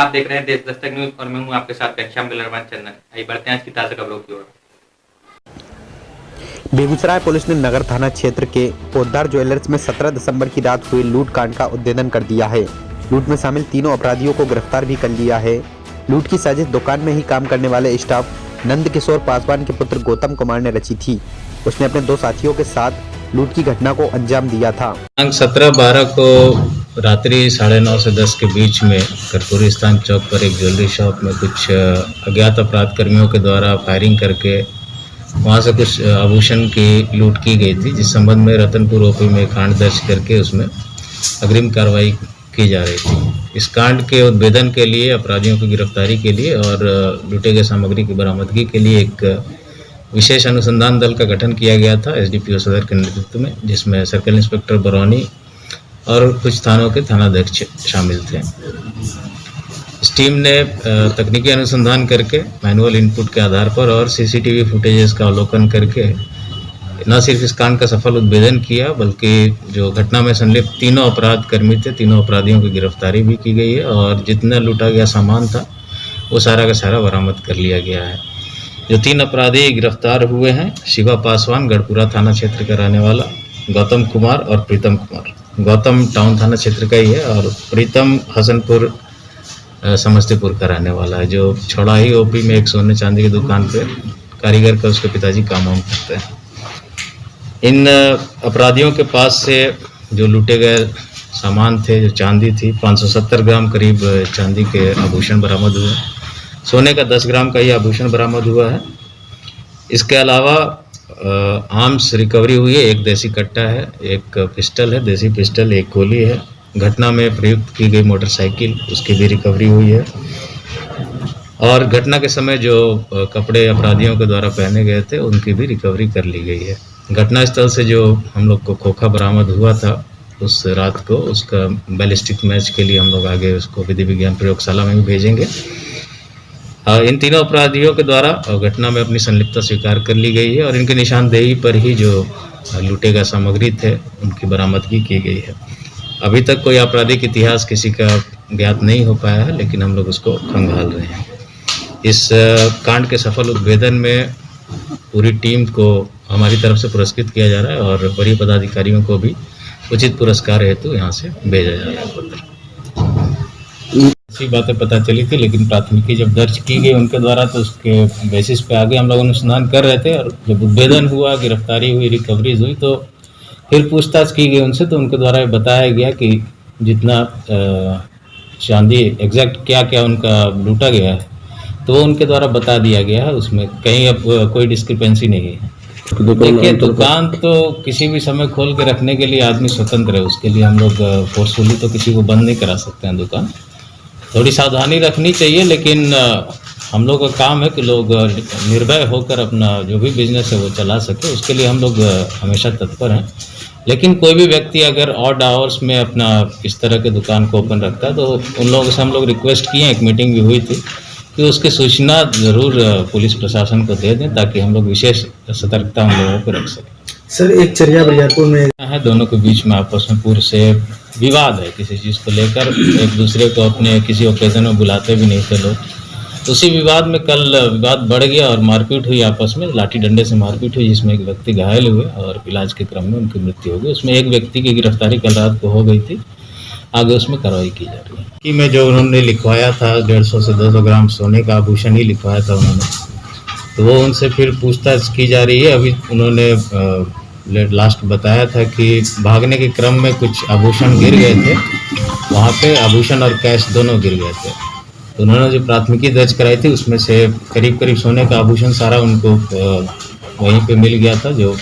आप देख रहे हैं देश दस्तक न्यूज और मैं हूं आपके साथ घनश्याम बिलरवान चंदन। आइए बढ़ते हैं आज की ताजा खबरों की ओर। बेगूसराय पुलिस ने नगर थाना क्षेत्र के पोद्दार ज्वेलर्स में 17 दिसंबर की रात हुए लूट कांड का उद्भेदन कर दिया है। लूट में शामिल तीनों अपराधियों को गिरफ्तार भी कर लिया है। लूट की साजिश दुकान में ही काम करने वाले स्टाफ नंद किशोर पासवान के पुत्र गौतम कुमार ने रची थी। उसने अपने 2 साथियों के साथ लूट की घटना को अंजाम दिया था। 17/12 को रात्रि 9:30 से 10 के बीच में कर्पूरी स्थान चौक पर एक ज्वेलरी शॉप में कुछ अज्ञात अपराध कर्मियों के द्वारा फायरिंग करके वहां से कुछ आभूषण की लूट की गई थी, जिस संबंध में रतनपुर ओपी में कांड दर्ज करके उसमें अग्रिम कार्रवाई की जा रही थी। इस कांड के उद्भेदन के लिए, अपराधियों की गिरफ्तारी के लिए और लूटे गए सामग्री की बरामदगी के लिए एक विशेष अनुसंधान दल का गठन किया गया था एसडीपीओ सदर के नेतृत्व में, जिसमें सर्कल इंस्पेक्टर बरौनी और कुछ थानों के थानाध्यक्ष शामिल थे। इस टीम ने तकनीकी अनुसंधान करके मैनुअल इनपुट के आधार पर और सीसीटीवी फुटेजेस का अवलोकन करके न सिर्फ इस कांड का सफल उद्भेदन किया, बल्कि जो घटना में संलिप्त तीनों अपराध कर्मी थे, तीनों अपराधियों की गिरफ्तारी भी की गई है और जितना लूटा गया सामान था वो सारा का सारा बरामद कर लिया गया है। जो 3 अपराधी गिरफ्तार हुए हैं, शिवा पासवान गढ़पुरा थाना क्षेत्र का रहने वाला, गौतम कुमार और प्रीतम कुमार। गौतम टाउन थाना क्षेत्र का ही है और प्रीतम हसनपुर समस्तीपुर का रहने वाला है, जो छौड़ाही ओपी में एक सोने चांदी की दुकान पे कारीगर का उसके पिताजी काम वाम करते हैं। इन अपराधियों के पास से जो लूटे गए सामान थे, जो चांदी थी, 570 ग्राम करीब चांदी के आभूषण बरामद हुए। सोने का 10 ग्राम का ही आभूषण बरामद हुआ है। इसके अलावा आर्म्स रिकवरी हुई है, एक देसी कट्टा है, एक पिस्टल है, देसी पिस्टल, एक गोली है। घटना में प्रयुक्त की गई मोटरसाइकिल, उसकी भी रिकवरी हुई है। और घटना के समय जो कपड़े अपराधियों के द्वारा पहने गए थे, उनकी भी रिकवरी कर ली गई है। घटना स्थल से जो हम लोग को खोखा बरामद हुआ था उस रात को, उसका बैलिस्टिक मैच के लिए हम लोग आगे उसको विधि विज्ञान प्रयोगशाला में भी भेजेंगे। इन तीनों अपराधियों के द्वारा घटना में अपनी संलिप्तता स्वीकार कर ली गई है और इनकी निशानदेही पर ही जो लूटे गए सामग्री थे उनकी बरामदगी की गई है। अभी तक कोई आपराधिक इतिहास किसी का ज्ञात नहीं हो पाया है, लेकिन हम लोग उसको खंगाल रहे हैं। इस कांड के सफल उद्भेदन में पूरी टीम को हमारी तरफ से पुरस्कृत किया जा रहा है और वरीय पदाधिकारियों को भी उचित पुरस्कार हेतु यहाँ से भेजा जा रहा है पत्र। ऐसी बातें पता चली थी, लेकिन प्राथमिकी जब दर्ज की गई उनके द्वारा, तो उसके बेसिस पे आगे हम लोग अनुसंधान कर रहे थे और जब उद्भेदन हुआ, गिरफ्तारी हुई, रिकवरीज हुई, तो फिर पूछताछ की गई उनसे, तो उनके द्वारा बताया गया कि जितना चांदी एग्जैक्ट क्या क्या उनका लूटा गया है, तो वो उनके द्वारा बता दिया गया है। उसमें कहीं अब कोई डिस्क्रिपेंसी नहीं है। देखिए, दुकान तो किसी भी समय खोल के रखने के लिए आदमी स्वतंत्र है, उसके लिए हम लोग फोर्सफुली तो किसी को बंद नहीं करा सकते हैं दुकान। थोड़ी सावधानी रखनी चाहिए, लेकिन हम लोग का काम है कि लोग निर्भय होकर अपना जो भी बिजनेस है वो चला सके, उसके लिए हम लोग हमेशा तत्पर हैं। लेकिन कोई भी व्यक्ति अगर ऑड आवर्स में अपना इस तरह के दुकान को ओपन रखता है, तो उन लोगों से हम लोग रिक्वेस्ट किए, एक मीटिंग भी हुई थी, कि उसकी सूचना ज़रूर पुलिस प्रशासन को दे दें, ताकि हम लोग विशेष सतर्कता उन लोगों को रख सकें। सर, एक चरिया बरियारपुर में है, दोनों के बीच में आपस में पूर्व से विवाद है किसी चीज़ को लेकर। एक दूसरे को अपने किसी ओकेजन में बुलाते भी नहीं थे लोग। उसी विवाद में कल विवाद बढ़ गया और मारपीट हुई आपस में, लाठी डंडे से मारपीट हुई, जिसमें एक व्यक्ति घायल हुए और इलाज के क्रम में उनकी मृत्यु हो गई। उसमें एक व्यक्ति की गिरफ्तारी कल रात को हो गई थी, आगे उसमें कार्रवाई की जा रही है। कि में जो उन्होंने लिखवाया था 150 से 200 ग्राम सोने का आभूषण ही लिखवाया था उन्होंने, तो वो उनसे फिर पूछताछ की जा रही है। अभी उन्होंने लास्ट बताया था कि भागने के क्रम में कुछ आभूषण गिर गए थे, वहाँ पे आभूषण और कैश दोनों गिर गए थे। तो उन्होंने जो प्राथमिकी दर्ज कराई थी उसमें से करीब करीब सोने का आभूषण सारा उनको वहीं पे मिल गया था, जो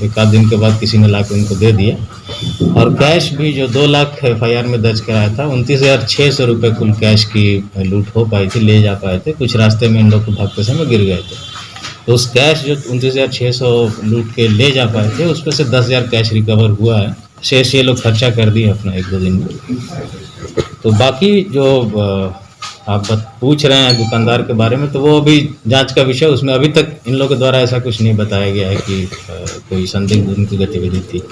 एक आध दिन के बाद किसी ने लाके उनको दे दिया। और कैश भी जो 2 लाख FIR में दर्ज कराया था, 29,600 रुपये कुल कैश की लूट हो पाई थी, ले जा पाए थे। कुछ रास्ते में इन लोग को भागते समय गिर गए थे, तो उस कैश जो 29,600 लूट के ले जा पाए थे, उसमें से 10,000 कैश रिकवर हुआ है। शेष ये लोग खर्चा कर दिए अपना 1-2 दिन में। तो बाकी जो आप पूछ रहे हैं दुकानदार के बारे में, तो वो अभी जांच का विषय, उसमें अभी तक इन लोगों के द्वारा ऐसा कुछ नहीं बताया गया है कि कोई संदिग्ध उनकी गतिविधि थी।